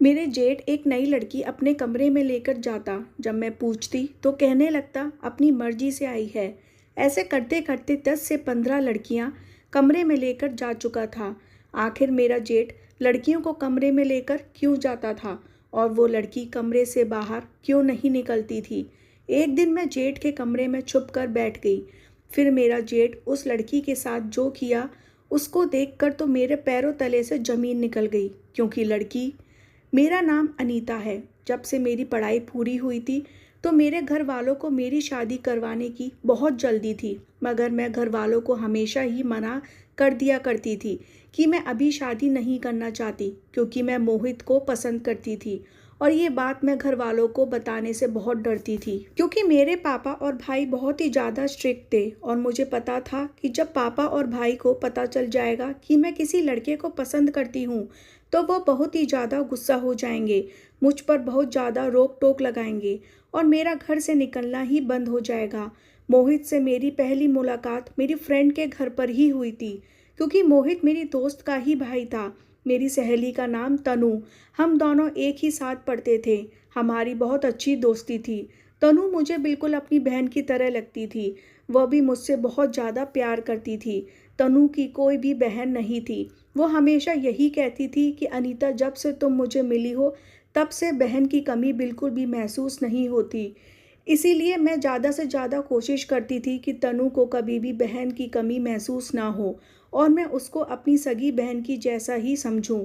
मेरे जेठ एक नई लड़की अपने कमरे में लेकर जाता। जब मैं पूछती तो कहने लगता अपनी मर्जी से आई है। ऐसे करते करते 10 से 15 लड़कियां कमरे में लेकर जा चुका था। आखिर मेरा जेठ लड़कियों को कमरे में लेकर क्यों जाता था और वो लड़की कमरे से बाहर क्यों नहीं निकलती थी। एक दिन मैं जेठ के कमरे में छुप कर बैठ गई। फिर मेरा जेठ उस लड़की के साथ जो किया उसको देखकर तो मेरे पैरों तले से ज़मीन निकल गई। क्योंकि लड़की, मेरा नाम अनीता है। जब से मेरी पढ़ाई पूरी हुई थी तो मेरे घर वालों को मेरी शादी करवाने की बहुत जल्दी थी, मगर मैं घर वालों को हमेशा ही मना कर दिया करती थी कि मैं अभी शादी नहीं करना चाहती, क्योंकि मैं मोहित को पसंद करती थी। और ये बात मैं घर वालों को बताने से बहुत डरती थी, क्योंकि मेरे पापा और भाई बहुत ही ज़्यादा स्ट्रिक्ट थे और मुझे पता था कि जब पापा और भाई को पता चल जाएगा कि मैं किसी लड़के को पसंद करती हूँ तो वो बहुत ही ज़्यादा गुस्सा हो जाएंगे, मुझ पर बहुत ज़्यादा रोक टोक लगाएंगे और मेरा घर से निकलना ही बंद हो जाएगा। मोहित से मेरी पहली मुलाकात मेरी फ्रेंड के घर पर ही हुई थी, क्योंकि मोहित मेरी दोस्त का ही भाई था। मेरी सहेली का नाम तनु। हम दोनों एक ही साथ पढ़ते थे। हमारी बहुत अच्छी दोस्ती थी। तनु मुझे बिल्कुल अपनी बहन की तरह लगती थी। वह भी मुझसे बहुत ज़्यादा प्यार करती थी। तनु की कोई भी बहन नहीं थी। वो हमेशा यही कहती थी कि अनीता, जब से तुम मुझे मिली हो तब से बहन की कमी बिल्कुल भी महसूस नहीं होती। इसीलिए मैं ज़्यादा से ज़्यादा कोशिश करती थी कि तनु को कभी भी बहन की कमी महसूस ना हो और मैं उसको अपनी सगी बहन की जैसा ही समझूं।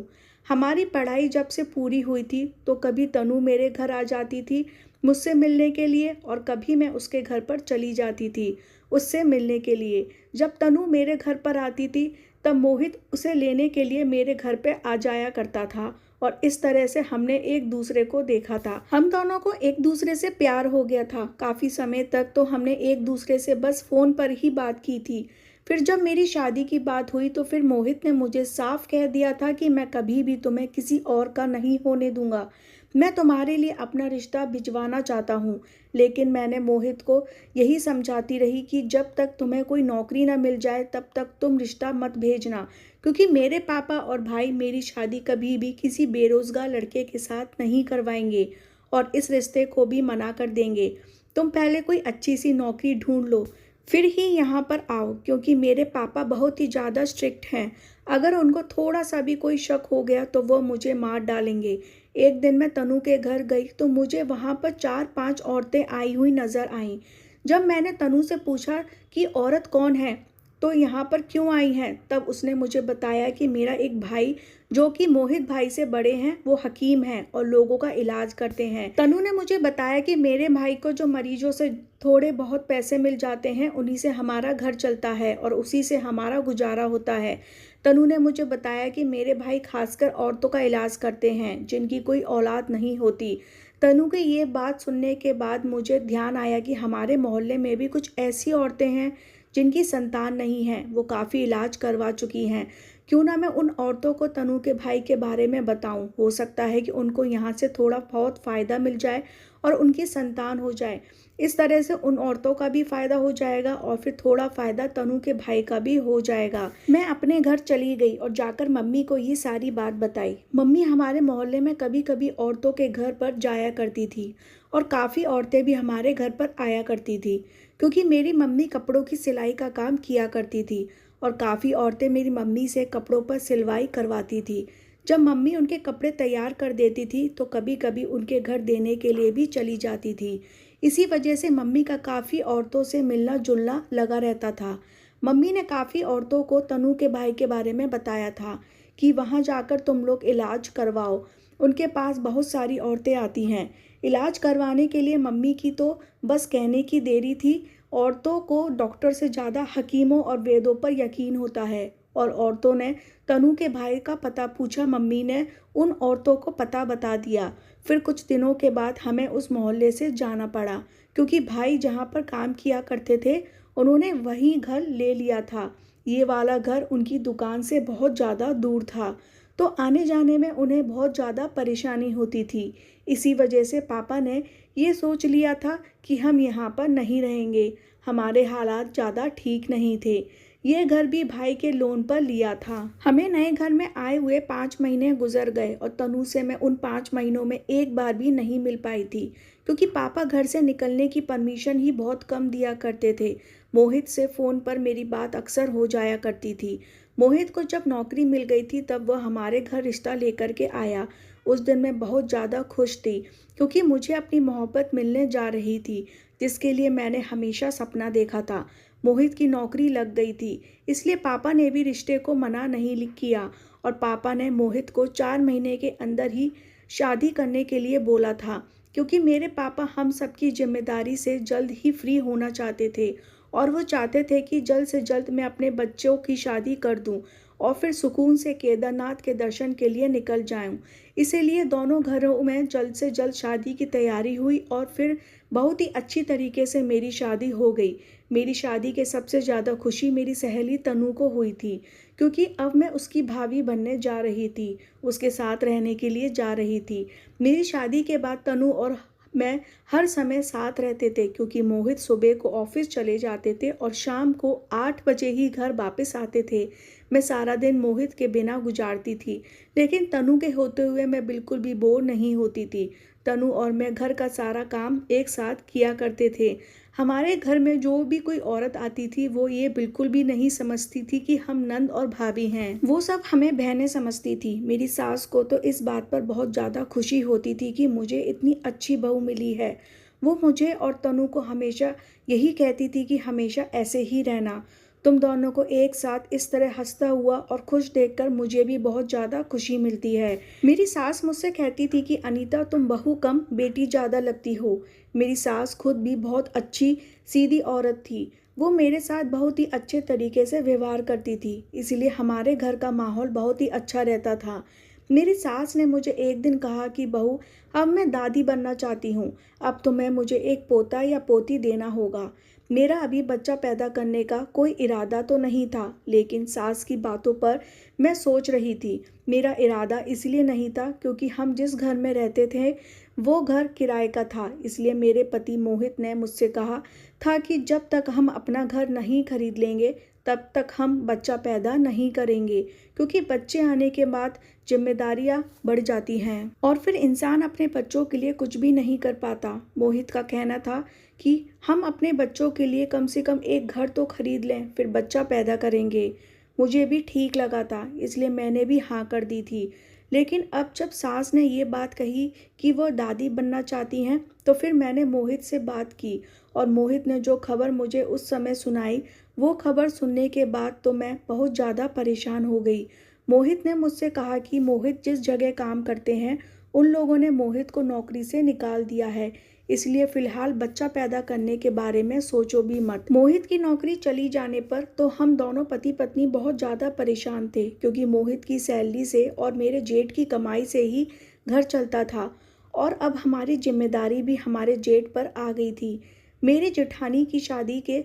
हमारी पढ़ाई जब से पूरी हुई थी तो कभी तनु मेरे घर आ जाती थी मुझसे मिलने के लिए और कभी मैं उसके घर पर चली जाती थी उससे मिलने के लिए। जब तनु मेरे घर पर आती थी तब मोहित उसे लेने के लिए मेरे घर पे आ जाया करता था और इस तरह से हमने एक दूसरे को देखा था। हम दोनों को एक दूसरे से प्यार हो गया था। काफ़ी समय तक तो हमने एक दूसरे से बस फ़ोन पर ही बात की थी। फिर जब मेरी शादी की बात हुई तो फिर मोहित ने मुझे साफ कह दिया था कि मैं कभी भी तुम्हें किसी और का नहीं होने दूंगा। मैं तुम्हारे लिए अपना रिश्ता भिजवाना चाहता हूँ, लेकिन मैंने मोहित को यही समझाती रही कि जब तक तुम्हें कोई नौकरी ना मिल जाए तब तक तुम रिश्ता मत भेजना, क्योंकि मेरे पापा और भाई मेरी शादी कभी भी किसी बेरोजगार लड़के के साथ नहीं करवाएंगे और इस रिश्ते को भी मना कर देंगे। तुम पहले कोई अच्छी सी नौकरी ढूंढ लो, फिर ही यहाँ पर आओ, क्योंकि मेरे पापा बहुत ही ज़्यादा स्ट्रिक्ट हैं। अगर उनको थोड़ा सा भी कोई शक हो गया तो वो मुझे मार डालेंगे। एक दिन मैं तनु के घर गई तो मुझे वहाँ पर 4-5 औरतें आई हुई नज़र आईं। जब मैंने तनु से पूछा कि औरत कौन है, तो यहाँ पर क्यों आई हैं, तब उसने मुझे बताया कि मेरा एक भाई जो कि मोहित भाई से बड़े हैं वो हकीम हैं और लोगों का इलाज करते हैं। तनु ने मुझे बताया कि मेरे भाई को जो मरीजों से थोड़े बहुत पैसे मिल जाते हैं उन्हीं से हमारा घर चलता है और उसी से हमारा गुजारा होता है। तनु ने मुझे बताया कि मेरे भाई खासकर औरतों का इलाज करते हैं जिनकी कोई औलाद नहीं होती। तनु की ये बात सुनने के बाद मुझे ध्यान आया कि हमारे मोहल्ले में भी कुछ ऐसी औरतें हैं जिनकी संतान नहीं है, वो काफ़ी इलाज करवा चुकी हैं। क्यों ना मैं उन औरतों को तनु के भाई के बारे में बताऊं, हो सकता है कि उनको यहाँ से थोड़ा बहुत फ़ायदा मिल जाए और उनकी संतान हो जाए। इस तरह से उन औरतों का भी फ़ायदा हो जाएगा और फिर थोड़ा फ़ायदा तनु के भाई का भी हो जाएगा। मैं अपने घर चली गई और जाकर मम्मी को ये सारी बात बताई। मम्मी हमारे मोहल्ले में कभी कभी औरतों के घर पर जाया करती थी और काफ़ी औरतें भी हमारे घर पर आया करती थी, क्योंकि मेरी मम्मी कपड़ों की सिलाई का काम किया करती थी और काफ़ी औरतें मेरी मम्मी से कपड़ों पर सिलवाई करवाती थी। जब मम्मी उनके कपड़े तैयार कर देती थी तो कभी कभी उनके घर देने के लिए भी चली जाती थी। इसी वजह से मम्मी का काफ़ी औरतों से मिलना जुलना लगा रहता था। मम्मी ने काफ़ी औरतों को तनु के भाई के बारे में बताया था कि वहाँ जाकर तुम लोग इलाज करवाओ। उनके पास बहुत सारी औरतें आती हैं इलाज करवाने के लिए। मम्मी की तो बस कहने की देरी थी। औरतों को डॉक्टर से ज़्यादा हकीमों और वैद्यों पर यकीन होता है और औरतों ने तनु के भाई का पता पूछा। मम्मी ने उन औरतों को पता बता दिया। फिर कुछ दिनों के बाद हमें उस मोहल्ले से जाना पड़ा, क्योंकि भाई जहाँ पर काम किया करते थे उन्होंने वहीं घर ले लिया था। ये वाला घर उनकी दुकान से बहुत ज़्यादा दूर था, तो आने जाने में उन्हें बहुत ज़्यादा परेशानी होती थी। इसी वजह से पापा ने ये सोच लिया था कि हम यहाँ पर नहीं रहेंगे। हमारे हालात ज़्यादा ठीक नहीं थे। ये घर भी भाई के लोन पर लिया था। हमें नए घर में आए हुए 5 महीने गुजर गए और तनु से मैं उन 5 महीनों में एक बार भी नहीं मिल पाई थी, क्योंकि पापा घर से निकलने की परमिशन ही बहुत कम दिया करते थे। मोहित से फ़ोन पर मेरी बात अक्सर हो जाया करती थी। मोहित को जब नौकरी मिल गई थी तब वह हमारे घर रिश्ता लेकर के आया। उस दिन मैं बहुत ज़्यादा खुश थी, क्योंकि मुझे अपनी मोहब्बत मिलने जा रही थी, जिसके लिए मैंने हमेशा सपना देखा था। मोहित की नौकरी लग गई थी, इसलिए पापा ने भी रिश्ते को मना नहीं किया और पापा ने मोहित को 4 महीने के अंदर ही शादी करने के लिए बोला था, क्योंकि मेरे पापा हम सबकी जिम्मेदारी से जल्द ही फ्री होना चाहते थे और वो चाहते थे कि जल्द से जल्द मैं अपने बच्चों की शादी कर दूं और फिर सुकून से केदारनाथ के दर्शन के लिए निकल जाऊं। इसीलिए दोनों घरों में जल्द से जल्द शादी की तैयारी हुई और फिर बहुत ही अच्छी तरीके से मेरी शादी हो गई। मेरी शादी के सबसे ज़्यादा खुशी मेरी सहेली तनु को हुई थी, क्योंकि अब मैं उसकी भाभी बनने जा रही थी, उसके साथ रहने के लिए जा रही थी। मेरी शादी के बाद तनु और मैं हर समय साथ रहते थे, क्योंकि मोहित सुबह को ऑफिस चले जाते थे और शाम को 8 बजे ही घर वापस आते थे। मैं सारा दिन मोहित के बिना गुजारती थी, लेकिन तनु के होते हुए मैं बिल्कुल भी बोर नहीं होती थी। तनु और मैं घर का सारा काम एक साथ किया करते थे। हमारे घर में जो भी कोई औरत आती थी वो ये बिल्कुल भी नहीं समझती थी कि हम नंद और भाभी हैं। वो सब हमें बहनें समझती थी। मेरी सास को तो इस बात पर बहुत ज़्यादा खुशी होती थी कि मुझे इतनी अच्छी बहू मिली है। वो मुझे और तनु को हमेशा यही कहती थी कि हमेशा ऐसे ही रहना। तुम दोनों को एक साथ इस तरह हंसता हुआ और खुश देखकर मुझे भी बहुत ज़्यादा खुशी मिलती है। मेरी सास मुझसे कहती थी कि अनीता, तुम बहू कम बेटी ज़्यादा लगती हो। मेरी सास खुद भी बहुत अच्छी सीधी औरत थी। वो मेरे साथ बहुत ही अच्छे तरीके से व्यवहार करती थी, इसीलिए हमारे घर का माहौल बहुत ही अच्छा रहता था। मेरी सास ने मुझे एक दिन कहा कि बहू, अब मैं दादी बनना चाहती हूँ। अब तुम्हें मुझे एक पोता या पोती देना होगा। मेरा अभी बच्चा पैदा करने का कोई इरादा तो नहीं था, लेकिन सास की बातों पर मैं सोच रही थी। मेरा इरादा इसलिए नहीं था क्योंकि हम जिस घर में रहते थे वो घर किराए का था, इसलिए मेरे पति मोहित ने मुझसे कहा था कि जब तक हम अपना घर नहीं खरीद लेंगे तब तक हम बच्चा पैदा नहीं करेंगे, क्योंकि बच्चे आने के बाद जिम्मेदारियां बढ़ जाती हैं और फिर इंसान अपने बच्चों के लिए कुछ भी नहीं कर पाता। मोहित का कहना था कि हम अपने बच्चों के लिए कम से कम एक घर तो खरीद लें, फिर बच्चा पैदा करेंगे। मुझे भी ठीक लगा था, इसलिए मैंने भी हाँ कर दी थी। लेकिन अब जब सास ने ये बात कही कि वो दादी बनना चाहती हैं, तो फिर मैंने मोहित से बात की और मोहित ने जो खबर मुझे उस समय सुनाई, वो खबर सुनने के बाद तो मैं बहुत ज़्यादा परेशान हो गई। मोहित ने मुझसे कहा कि मोहित जिस जगह काम करते हैं उन लोगों ने मोहित को नौकरी से निकाल दिया है, इसलिए फ़िलहाल बच्चा पैदा करने के बारे में सोचो भी मत। मोहित की नौकरी चली जाने पर तो हम दोनों पति पत्नी बहुत ज़्यादा परेशान थे, क्योंकि मोहित की सैलरी से और मेरे जेठ की कमाई से ही घर चलता था और अब हमारी जिम्मेदारी भी हमारे जेठ पर आ गई थी। मेरी जेठानी की शादी के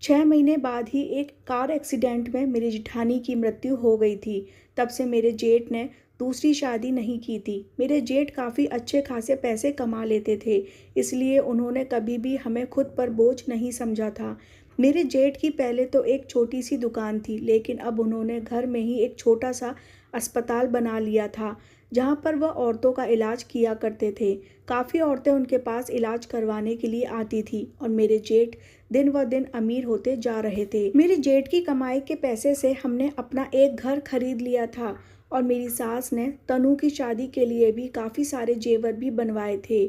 6 महीने बाद ही एक कार एक्सीडेंट में मेरी जेठानी की मृत्यु हो गई थी। तब से मेरे जेठ ने दूसरी शादी नहीं की थी। मेरे जेठ काफ़ी अच्छे खासे पैसे कमा लेते थे, इसलिए उन्होंने कभी भी हमें खुद पर बोझ नहीं समझा था। मेरे जेठ की पहले तो एक छोटी सी दुकान थी, लेकिन अब उन्होंने घर में ही एक छोटा सा अस्पताल बना लिया था, जहाँ पर वह औरतों का इलाज किया करते थे। काफ़ी औरतें उनके पास इलाज करवाने के लिए आती थी और मेरे जेठ दिन व दिन अमीर होते जा रहे थे। मेरे जेठ की कमाई के पैसे से हमने अपना एक घर खरीद लिया था और मेरी सास ने तनु की शादी के लिए भी काफ़ी सारे जेवर भी बनवाए थे।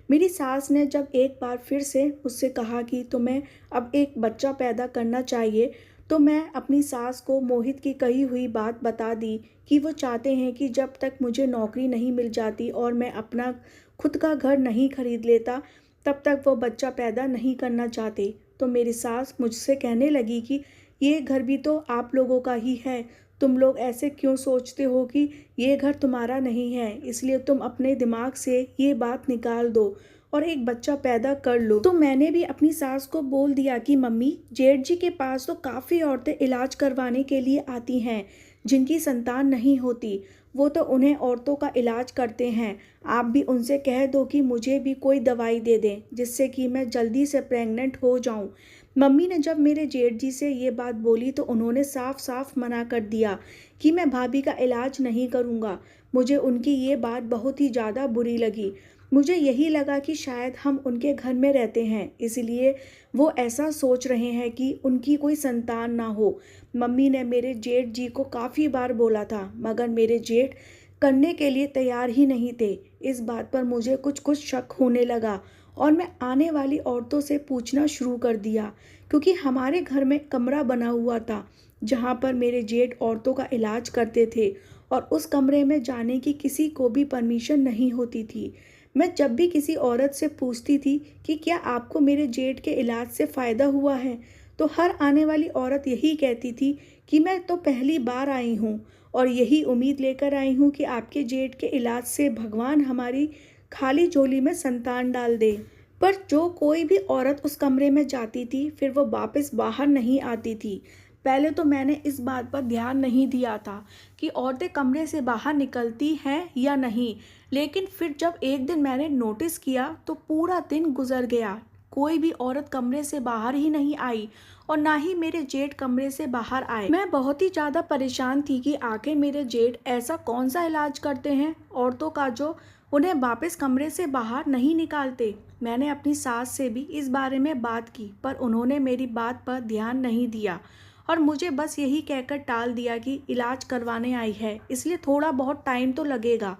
मेरी सास ने जब एक बार फिर से मुझसे कहा कि तुम्हें अब एक बच्चा पैदा करना चाहिए, तो मैं अपनी सास को मोहित की कही हुई बात बता दी कि वो चाहते हैं कि जब तक मुझे नौकरी नहीं मिल जाती और मैं अपना खुद का घर नहीं खरीद लेता, तब तक वो बच्चा पैदा नहीं करना चाहते। तो मेरी सास मुझसे कहने लगी कि ये घर भी तो आप लोगों का ही है, तुम लोग ऐसे क्यों सोचते हो कि ये घर तुम्हारा नहीं है, इसलिए तुम अपने दिमाग से ये बात निकाल दो और एक बच्चा पैदा कर लो। तो मैंने भी अपनी सास को बोल दिया कि मम्मी, जेठ जी के पास तो काफ़ी औरतें इलाज करवाने के लिए आती हैं जिनकी संतान नहीं होती। वो तो उन्हें औरतों का इलाज करते हैं। आप भी उनसे कह दो कि मुझे भी कोई दवाई दे दें जिससे कि मैं जल्दी से प्रेग्नेंट हो जाऊं। मम्मी ने जब मेरे जेठ जी से ये बात बोली तो उन्होंने साफ साफ मना कर दिया कि मैं भाभी का इलाज नहीं करूँगा। मुझे उनकी ये बात बहुत ही ज़्यादा बुरी लगी। मुझे यही लगा कि शायद हम उनके घर में रहते हैं, इसलिए वो ऐसा सोच रहे हैं कि उनकी कोई संतान ना हो। मम्मी ने मेरे जेठ जी को काफ़ी बार बोला था, मगर मेरे जेठ करने के लिए तैयार ही नहीं थे। इस बात पर मुझे कुछ कुछ शक होने लगा और मैं आने वाली औरतों से पूछना शुरू कर दिया, क्योंकि हमारे घर में कमरा बना हुआ था जहाँ पर मेरे जेठ औरतों का इलाज करते थे और उस कमरे में जाने की किसी को भी परमिशन नहीं होती थी। मैं जब भी किसी औरत से पूछती थी कि क्या आपको मेरे जेठ के इलाज से फ़ायदा हुआ है, तो हर आने वाली औरत यही कहती थी कि मैं तो पहली बार आई हूँ और यही उम्मीद लेकर आई हूँ कि आपके जेठ के इलाज से भगवान हमारी खाली झोली में संतान डाल दे। पर जो कोई भी औरत उस कमरे में जाती थी फिर वो वापस बाहर नहीं आती थी। पहले तो मैंने इस बात पर ध्यान नहीं दिया था कि औरतें कमरे से बाहर निकलती हैं या नहीं, लेकिन फिर जब एक दिन मैंने नोटिस किया तो पूरा दिन गुजर गया, कोई भी औरत कमरे से बाहर ही नहीं आई और ना ही मेरे जेठ कमरे से बाहर आए। मैं बहुत ही ज़्यादा परेशान थी कि आखिर मेरे जेठ ऐसा कौन सा इलाज करते हैं औरतों का जो उन्हें वापस कमरे से बाहर नहीं निकालते। मैंने अपनी सास से भी इस बारे में बात की, पर उन्होंने मेरी बात पर ध्यान नहीं दिया और मुझे बस यही कहकर टाल दिया कि इलाज करवाने आई है, इसलिए थोड़ा बहुत टाइम तो लगेगा,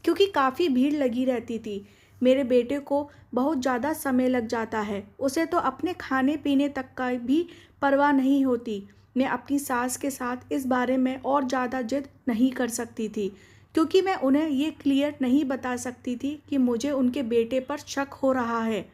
क्योंकि काफ़ी भीड़ लगी रहती थी। मेरे बेटे को बहुत ज़्यादा समय लग जाता है, उसे तो अपने खाने पीने तक का भी परवाह नहीं होती। मैं अपनी सास के साथ इस बारे में और ज़्यादा जिद नहीं कर सकती थी, क्योंकि मैं उन्हें ये क्लियर नहीं बता सकती थी कि मुझे उनके बेटे पर शक हो रहा है।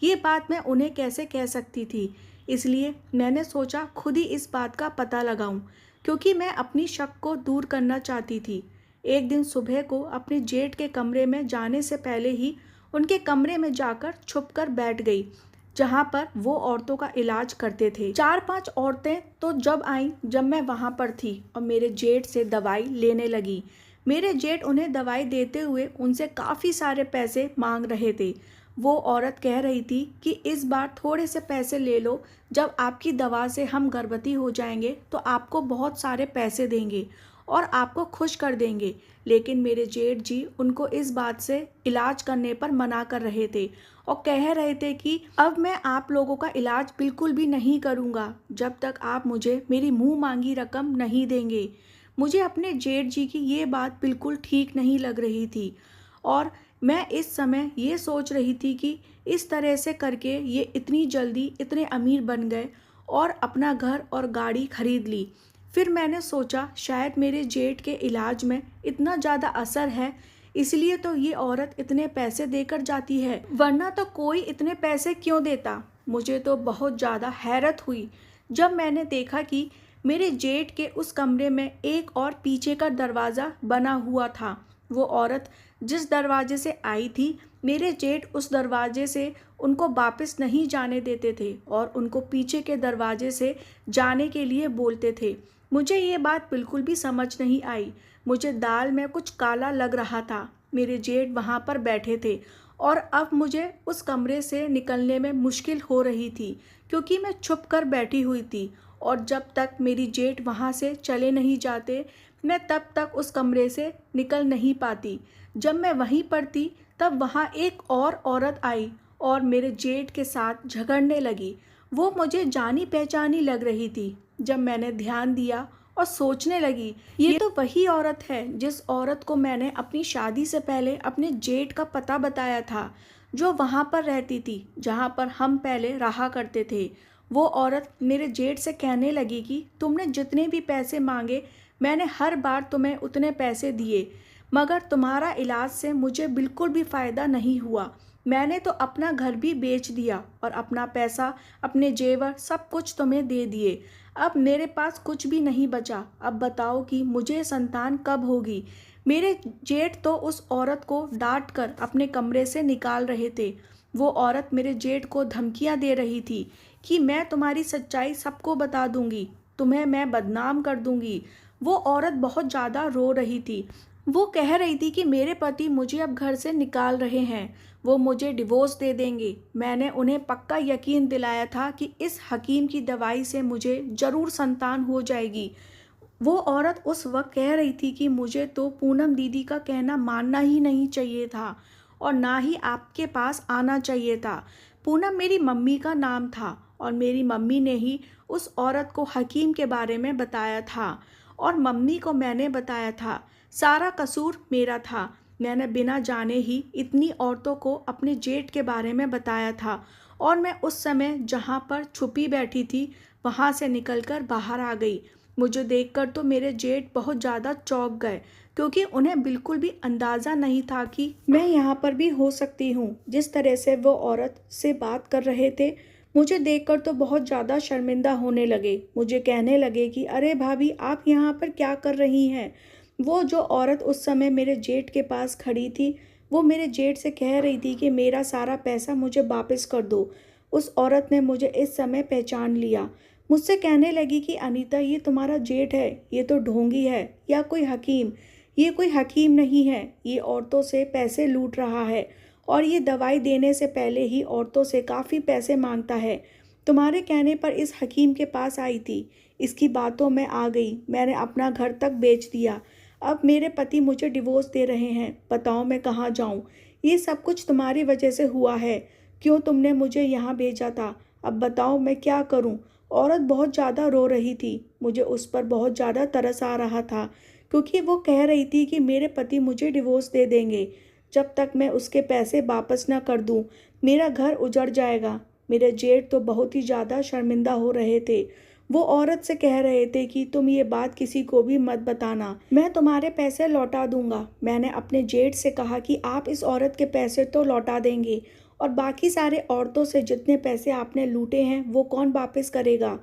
ये बात मैं उन्हें कैसे कह सकती थी, इसलिए मैंने सोचा खुद ही इस बात का पता लगाऊं, क्योंकि मैं अपनी शक को दूर करना चाहती थी। एक दिन सुबह को अपने जेठ के कमरे में जाने से पहले ही उनके कमरे में जाकर छुपकर बैठ गई, जहां पर वो औरतों का इलाज करते थे। 4-5 औरतें तो जब आईं जब मैं वहां पर थी और मेरे जेठ से दवाई लेने लगी। मेरे जेठ उन्हें दवाई देते हुए उनसे काफ़ी सारे पैसे मांग रहे थे। वो औरत कह रही थी कि इस बार थोड़े से पैसे ले लो, जब आपकी दवा से हम गर्भवती हो जाएंगे तो आपको बहुत सारे पैसे देंगे और आपको खुश कर देंगे। लेकिन मेरे जेठ जी उनको इस बात से इलाज करने पर मना कर रहे थे और कह रहे थे कि अब मैं आप लोगों का इलाज बिल्कुल भी नहीं करूँगा जब तक आप मुझे मेरी मुँह मांगी रकम नहीं देंगे। मुझे अपने जेठ जी की ये बात बिल्कुल ठीक नहीं लग रही थी और मैं इस समय ये सोच रही थी कि इस तरह से करके ये इतनी जल्दी इतने अमीर बन गए और अपना घर और गाड़ी खरीद ली। फिर मैंने सोचा शायद मेरे जेठ के इलाज में इतना ज़्यादा असर है, इसलिए तो ये औरत इतने पैसे देकर जाती है, वरना तो कोई इतने पैसे क्यों देता। मुझे तो बहुत ज़्यादा हैरत हुई जब मैंने देखा कि मेरे जेठ के उस कमरे में एक और पीछे का दरवाज़ा बना हुआ था। वो औरत जिस दरवाजे से आई थी, मेरे जेठ उस दरवाजे से उनको वापस नहीं जाने देते थे और उनको पीछे के दरवाजे से जाने के लिए बोलते थे। मुझे ये बात बिल्कुल भी समझ नहीं आई। मुझे दाल में कुछ काला लग रहा था। मेरे जेठ वहाँ पर बैठे थे और अब मुझे उस कमरे से निकलने में मुश्किल हो रही थी, क्योंकि मैं छुप कर बैठी हुई थी और जब तक मेरी जेठ वहाँ से चले नहीं जाते मैं तब तक उस कमरे से निकल नहीं पाती। जब मैं वहीं पर थी तब वहाँ एक और औरत आई और मेरे जेठ के साथ झगड़ने लगी। वो मुझे जानी पहचानी लग रही थी। जब मैंने ध्यान दिया और सोचने लगी, ये तो वही औरत है जिस औरत को मैंने अपनी शादी से पहले अपने जेठ का पता बताया था, जो वहाँ पर रहती थी जहाँ पर हम पहले रहा करते थे। वो औरत मेरे जेठ से कहने लगी कि तुमने जितने भी पैसे मांगे मैंने हर बार तुम्हें उतने पैसे दिए, मगर तुम्हारा इलाज से मुझे बिल्कुल भी फ़ायदा नहीं हुआ। मैंने तो अपना घर भी बेच दिया और अपना पैसा, अपने जेवर सब कुछ तुम्हें दे दिए। अब मेरे पास कुछ भी नहीं बचा। अब बताओ कि मुझे संतान कब होगी। मेरे जेठ तो उस औरत को डांट कर अपने कमरे से निकाल रहे थे। वो औरत मेरे जेठ को धमकियां दे रही थी कि मैं तुम्हारी सच्चाई सबको बता दूंगी, तुम्हें मैं बदनाम कर दूंगी। वो औरत बहुत ज़्यादा रो रही थी। वो कह रही थी कि मेरे पति मुझे अब घर से निकाल रहे हैं, वो मुझे डिवोर्स दे देंगे। मैंने उन्हें पक्का यकीन दिलाया था कि इस हकीम की दवाई से मुझे ज़रूर संतान हो जाएगी। वो औरत उस वक्त कह रही थी कि मुझे तो पूनम दीदी का कहना मानना ही नहीं चाहिए था और ना ही आपके पास आना चाहिए था। पूनम मेरी मम्मी का नाम था और मेरी मम्मी ने ही उस औरत को हकीम के बारे में बताया था और मम्मी को मैंने बताया था। सारा कसूर मेरा था। मैंने बिना जाने ही इतनी औरतों को अपने जेठ के बारे में बताया था और मैं उस समय जहाँ पर छुपी बैठी थी वहाँ से निकलकर बाहर आ गई। मुझे देखकर तो मेरे जेठ बहुत ज़्यादा चौंक गए क्योंकि उन्हें बिल्कुल भी अंदाज़ा नहीं था कि मैं यहाँ पर भी हो सकती हूँ। जिस तरह से वो औरत से बात कर रहे थे, मुझे देखकर तो बहुत ज़्यादा शर्मिंदा होने लगे। मुझे कहने लगे कि अरे भाभी, आप यहाँ पर क्या कर रही हैं। वो जो औरत उस समय मेरे जेठ के पास खड़ी थी, वो मेरे जेठ से कह रही थी कि मेरा सारा पैसा मुझे वापस कर दो। उस औरत ने मुझे इस समय पहचान लिया। मुझसे कहने लगी कि अनीता, ये तुम्हारा जेठ है, ये तो ढोंगी है या कोई हकीम। ये कोई हकीम नहीं है, ये औरतों से पैसे लूट रहा है और ये दवाई देने से पहले ही औरतों से काफ़ी पैसे मांगता है। तुम्हारे कहने पर इस हकीम के पास आई थी, इसकी बातों में आ गई, मैंने अपना घर तक बेच दिया। अब मेरे पति मुझे डिवोर्स दे रहे हैं, बताओ मैं कहाँ जाऊँ। ये सब कुछ तुम्हारी वजह से हुआ है। क्यों तुमने मुझे यहाँ भेजा था, अब बताओ मैं क्या करूँ। औरत बहुत ज़्यादा रो रही थी। मुझे उस पर बहुत ज़्यादा तरस आ रहा था क्योंकि वो कह रही थी कि मेरे पति मुझे डिवोर्स दे देंगे जब तक मैं उसके पैसे वापस ना कर दूं। मेरा घर उजड़ जाएगा। मेरे जेठ तो बहुत ही ज़्यादा शर्मिंदा हो रहे थे। वो औरत से कह रहे थे कि तुम ये बात किसी को भी मत बताना, मैं तुम्हारे पैसे लौटा दूंगा। मैंने अपने जेठ से कहा कि आप इस औरत के पैसे तो लौटा देंगे और बाकी सारे औरतों से जितने पैसे आपने लूटे हैं वो कौन वापस करेगा।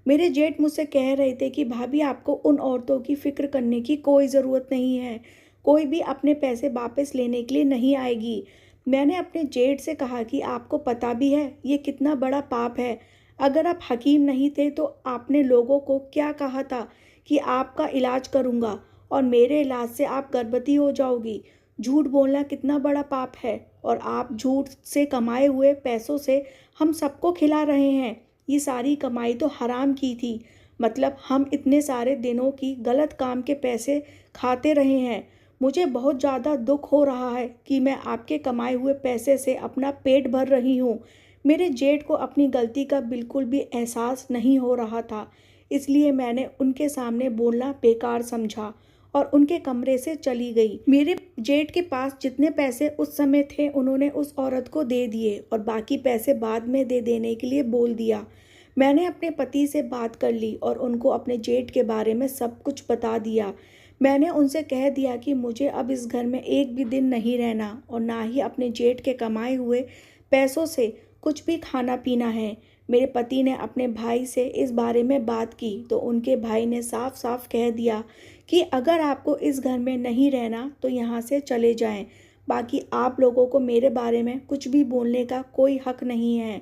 मेरे जेठ मुझसे कह रहे थे कि भाभी, आपको उन औरतों की फ़िक्र करने की कोई ज़रूरत नहीं है, कोई भी अपने पैसे वापस लेने के लिए नहीं आएगी। मैंने अपने जेठ से कहा कि आपको पता भी है ये कितना बड़ा पाप है। अगर आप हकीम नहीं थे तो आपने लोगों को क्या कहा था कि आपका इलाज करूँगा और मेरे इलाज से आप गर्भवती हो जाओगी। झूठ बोलना कितना बड़ा पाप है और आप झूठ से कमाए हुए पैसों से हम सबको खिला रहे हैं। ये सारी कमाई तो हराम की थी, मतलब हम इतने सारे दिनों की गलत काम के पैसे खाते रहे हैं। मुझे बहुत ज़्यादा दुख हो रहा है कि मैं आपके कमाए हुए पैसे से अपना पेट भर रही हूँ। मेरे जेठ को अपनी गलती का बिल्कुल भी एहसास नहीं हो रहा था, इसलिए मैंने उनके सामने बोलना बेकार समझा और उनके कमरे से चली गई। मेरे जेठ के पास जितने पैसे उस समय थे उन्होंने उस औरत को दे दिए और बाकी पैसे बाद में दे देने के लिए बोल दिया। मैंने अपने पति से बात कर ली और उनको अपने जेठ के बारे में सब कुछ बता दिया। मैंने उनसे कह दिया कि मुझे अब इस घर में एक भी दिन नहीं रहना और ना ही अपने जेठ के कमाए हुए पैसों से कुछ भी खाना पीना है। मेरे पति ने अपने भाई से इस बारे में बात की तो उनके भाई ने साफ साफ कह दिया कि अगर आपको इस घर में नहीं रहना तो यहाँ से चले जाएं। बाकी आप लोगों को मेरे बारे में कुछ भी बोलने का कोई हक नहीं है।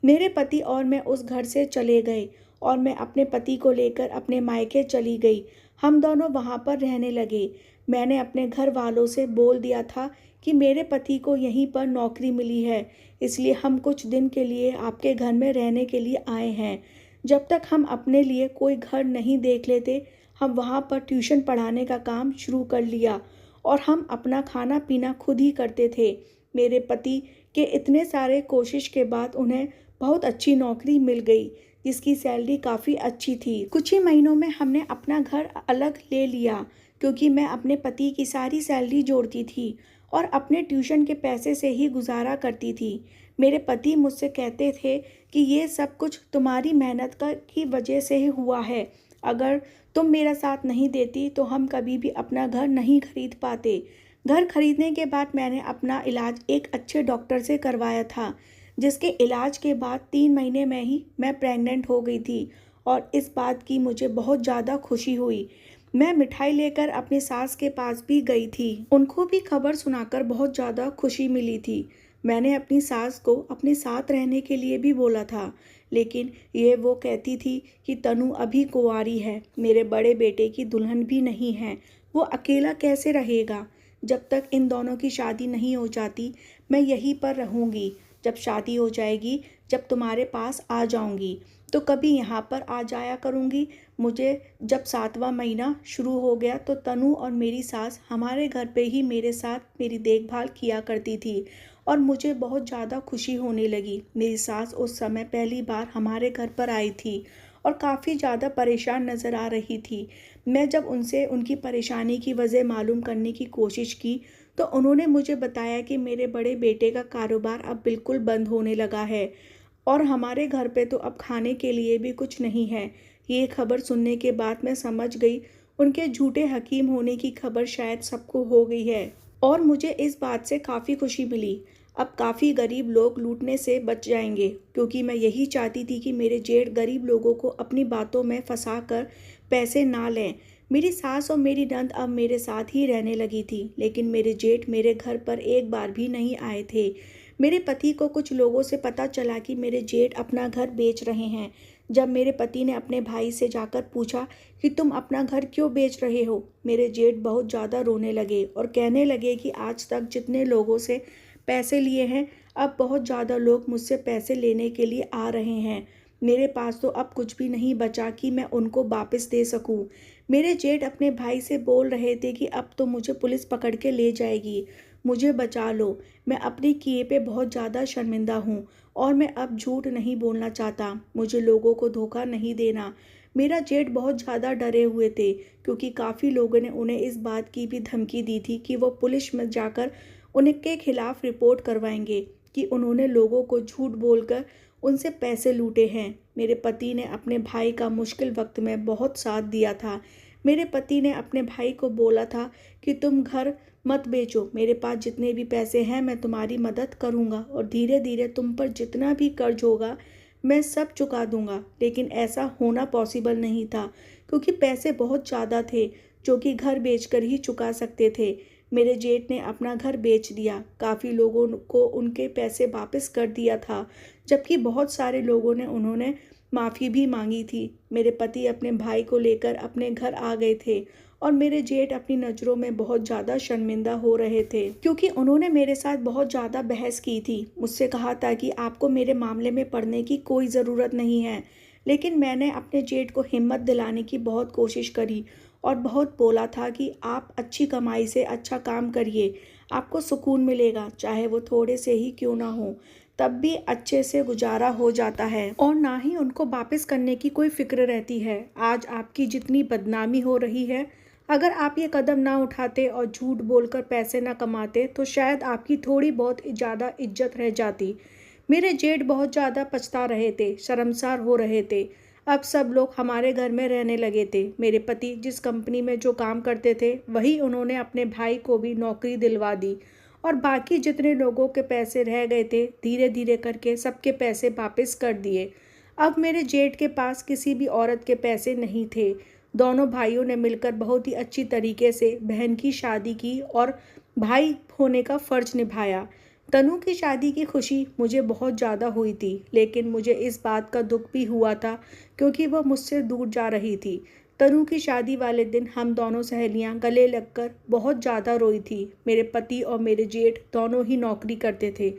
मेरे पति और मैं उस घर से चले गए और मैं अपने पति को लेकर अपने मायके चली गई। हम दोनों वहाँ पर रहने लगे। मैंने अपने घर वालों से बोल दिया था कि मेरे पति को यहीं पर नौकरी मिली है, इसलिए हम कुछ दिन के लिए आपके घर में रहने के लिए आए हैं। जब तक हम अपने लिए कोई घर नहीं देख लेते, हम वहाँ पर ट्यूशन पढ़ाने का काम शुरू कर लिया और हम अपना खाना पीना खुद ही करते थे। मेरे पति के इतने सारे कोशिश के बाद उन्हें बहुत अच्छी नौकरी मिल गई जिसकी सैलरी काफ़ी अच्छी थी। कुछ ही महीनों में हमने अपना घर अलग ले लिया क्योंकि मैं अपने पति की सारी सैलरी जोड़ती थी और अपने ट्यूशन के पैसे से ही गुजारा करती थी। मेरे पति मुझसे कहते थे कि ये सब कुछ तुम्हारी मेहनत की वजह से ही हुआ है। अगर तुम मेरा साथ नहीं देती तो हम कभी भी अपना घर नहीं खरीद पाते। घर खरीदने के बाद मैंने अपना इलाज एक अच्छे डॉक्टर से करवाया था, जिसके इलाज के बाद 3 महीने में ही मैं प्रेग्नेंट हो गई थी और इस बात की मुझे बहुत ज़्यादा खुशी हुई। मैं मिठाई लेकर अपनी सास के पास भी गई थी। उनको भी खबर सुनाकर बहुत ज़्यादा खुशी मिली थी। मैंने अपनी सास को अपने साथ रहने के लिए भी बोला था, लेकिन वो कहती थी कि तनु अभी कुंवारी है, मेरे बड़े बेटे की दुल्हन भी नहीं है, वो अकेला कैसे रहेगा? जब तक इन दोनों की शादी नहीं हो जाती मैं यहीं पर रहूँगी। जब शादी हो जाएगी, जब तुम्हारे पास आ जाऊँगी तो कभी यहाँ पर आ जाया करूँगी। मुझे जब 7वां महीना शुरू हो गया तो तनु और मेरी सास हमारे घर पे ही मेरे साथ मेरी देखभाल किया करती थी और मुझे बहुत ज़्यादा खुशी होने लगी। मेरी सास उस समय पहली बार हमारे घर पर आई थी और काफ़ी ज़्यादा परेशान नज़र आ रही थी। मैं जब उनसे उनकी परेशानी की वजह मालूम करने की कोशिश की तो उन्होंने मुझे बताया कि मेरे बड़े बेटे का कारोबार अब बिल्कुल बंद होने लगा है और हमारे घर पे तो अब खाने के लिए भी कुछ नहीं है। ये खबर सुनने के बाद मैं समझ गई उनके झूठे हकीम होने की खबर शायद सबको हो गई है और मुझे इस बात से काफ़ी खुशी मिली। अब काफ़ी गरीब लोग लूटने से बच जाएंगे क्योंकि मैं यही चाहती थी कि मेरे जेठ गरीब लोगों को अपनी बातों में फंसा कर पैसे ना लें। मेरी सास और मेरी नंद अब मेरे साथ ही रहने लगी थी, लेकिन मेरे जेठ मेरे घर पर एक बार भी नहीं आए थे। मेरे पति को कुछ लोगों से पता चला कि मेरे जेठ अपना घर बेच रहे हैं। जब मेरे पति ने अपने भाई से जाकर पूछा कि तुम अपना घर क्यों बेच रहे हो, मेरे जेठ बहुत ज़्यादा रोने लगे और कहने लगे कि आज तक जितने लोगों से पैसे लिए हैं, अब बहुत ज़्यादा लोग मुझसे पैसे लेने के लिए आ रहे हैं। मेरे पास तो अब कुछ भी नहीं बचा कि मैं उनको वापस दे सकूं। मेरे जेठ अपने भाई से बोल रहे थे कि अब तो मुझे पुलिस पकड़ के ले जाएगी, मुझे बचा लो। मैं अपने किए पे बहुत ज़्यादा शर्मिंदा हूँ और मैं अब झूठ नहीं बोलना चाहता। मुझे लोगों को धोखा नहीं देना। मेरा जेठ बहुत ज़्यादा डरे हुए थे क्योंकि काफ़ी लोगों ने उन्हें इस बात की भी धमकी दी थी कि वो पुलिस में जाकर उनके खिलाफ रिपोर्ट करवाएंगे कि उन्होंने लोगों को झूठ बोलकर उनसे पैसे लूटे हैं। मेरे पति ने अपने भाई का मुश्किल वक्त में बहुत साथ दिया था। मेरे पति ने अपने भाई को बोला था कि तुम घर मत बेचो, मेरे पास जितने भी पैसे हैं मैं तुम्हारी मदद करूंगा और धीरे धीरे तुम पर जितना भी कर्ज होगा मैं सब चुका दूंगा। लेकिन ऐसा होना पॉसिबल नहीं था क्योंकि पैसे बहुत ज़्यादा थे जो कि घर बेचकर ही चुका सकते थे। मेरे जेठ ने अपना घर बेच दिया। काफ़ी लोगों को उनके पैसे वापस कर दिया था, जबकि बहुत सारे लोगों ने उन्होंने माफ़ी भी मांगी थी। मेरे पति अपने भाई को लेकर अपने घर आ गए थे और मेरे जेठ अपनी नज़रों में बहुत ज़्यादा शर्मिंदा हो रहे थे क्योंकि उन्होंने मेरे साथ बहुत ज़्यादा बहस की थी। मुझसे कहा था कि आपको मेरे मामले में पड़ने की कोई ज़रूरत नहीं है, लेकिन मैंने अपने जेठ को हिम्मत दिलाने की बहुत कोशिश करी और बहुत बोला था कि आप अच्छी कमाई से अच्छा काम करिए, आपको सुकून मिलेगा, चाहे वो थोड़े से ही क्यों ना हो, तब भी अच्छे से गुजारा हो जाता है और ना ही उनको वापस करने की कोई फिक्र रहती है। आज आपकी जितनी बदनामी हो रही है, अगर आप ये कदम ना उठाते और झूठ बोलकर पैसे ना कमाते तो शायद आपकी थोड़ी बहुत ज़्यादा इज्जत रह जाती। मेरे जेठ बहुत ज़्यादा पछता रहे थे, शर्मसार हो रहे थे। अब सब लोग हमारे घर में रहने लगे थे। मेरे पति जिस कंपनी में जो काम करते थे वही उन्होंने अपने भाई को भी नौकरी दिलवा दी और बाकी जितने लोगों के पैसे रह गए थे धीरे धीरे करके सबके पैसे वापस कर दिए। अब मेरे जेठ के पास किसी भी औरत के पैसे नहीं थे। दोनों भाइयों ने मिलकर बहुत ही अच्छी तरीके से बहन की शादी की और भाई होने का फ़र्ज निभाया। तनु की शादी की खुशी मुझे बहुत ज़्यादा हुई थी, लेकिन मुझे इस बात का दुख भी हुआ था क्योंकि वह मुझसे दूर जा रही थी। तनु की शादी वाले दिन हम दोनों सहेलियां गले लगकर बहुत ज़्यादा रोई थी। मेरे पति और मेरे जेठ दोनों ही नौकरी करते थे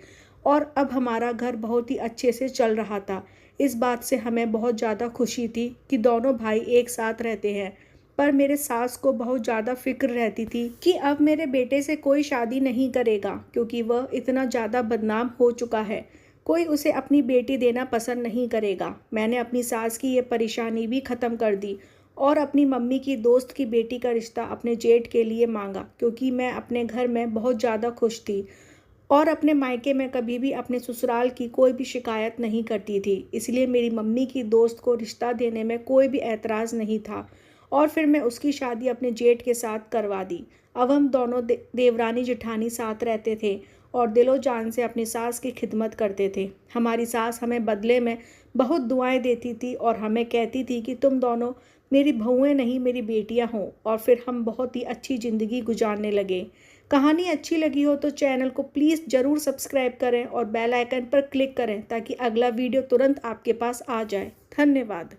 और अब हमारा घर बहुत ही अच्छे से चल रहा था। इस बात से हमें बहुत ज़्यादा खुशी थी कि दोनों भाई एक साथ रहते हैं। पर मेरे सास को बहुत ज़्यादा फिक्र रहती थी कि अब मेरे बेटे से कोई शादी नहीं करेगा क्योंकि वह इतना ज़्यादा बदनाम हो चुका है, कोई उसे अपनी बेटी देना पसंद नहीं करेगा। मैंने अपनी सास की ये परेशानी भी ख़त्म कर दी और अपनी मम्मी की दोस्त की बेटी का रिश्ता अपने जेठ के लिए मांगा क्योंकि मैं अपने घर में बहुत ज़्यादा खुश थी और अपने मायके में कभी भी अपने ससुराल की कोई भी शिकायत नहीं करती थी। इसलिए मेरी मम्मी की दोस्त को रिश्ता देने में कोई भी ऐतराज़ नहीं था और फिर मैं उसकी शादी अपने जेठ के साथ करवा दी। अब हम दोनों देवरानी जेठानी साथ रहते थे और दिलो जान से अपनी सास की खिदमत करते थे। हमारी सास हमें बदले में बहुत दुआएं देती थी और हमें कहती थी कि तुम दोनों मेरी बहुएं नहीं मेरी बेटियां हों, और फिर हम बहुत ही अच्छी ज़िंदगी गुजारने लगे। कहानी अच्छी लगी हो तो चैनल को प्लीज़ ज़रूर सब्सक्राइब करें और बेल आइकन पर क्लिक करें ताकि अगला वीडियो तुरंत आपके पास आ जाए। धन्यवाद।